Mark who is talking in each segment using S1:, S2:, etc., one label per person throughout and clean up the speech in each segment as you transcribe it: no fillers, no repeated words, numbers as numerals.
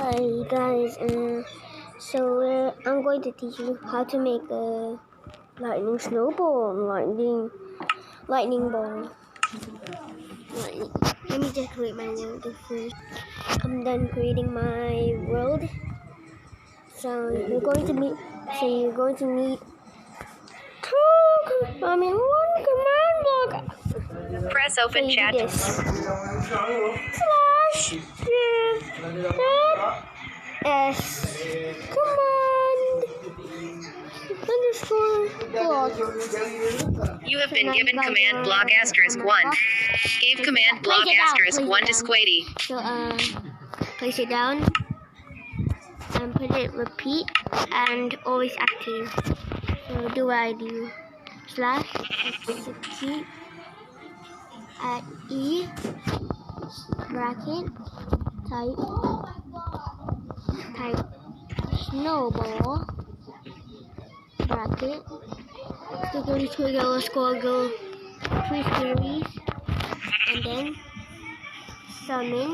S1: Hi guys, I'm going to teach you how to make a lightning snowball, lightning ball. Let me just create my world first. I'm done creating my world. You're going to need one command block.
S2: Press open chat.
S1: Slash S command underscore block.
S2: You have been given command block *1. Gave command block *1 to Squady.
S1: So place it down and put it repeat and always active. So do what I do. Slash execute at E bracket type snowball bracket squiggly squiggle squiggle 3 series and then summon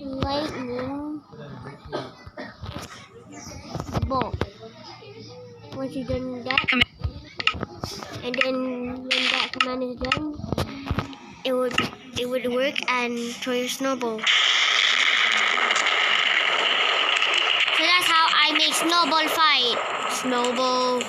S1: lightning bolt. Once you've done that, and then when that command is done, it would work and throw your snowball. So that's how I make snowball fight. Snowball.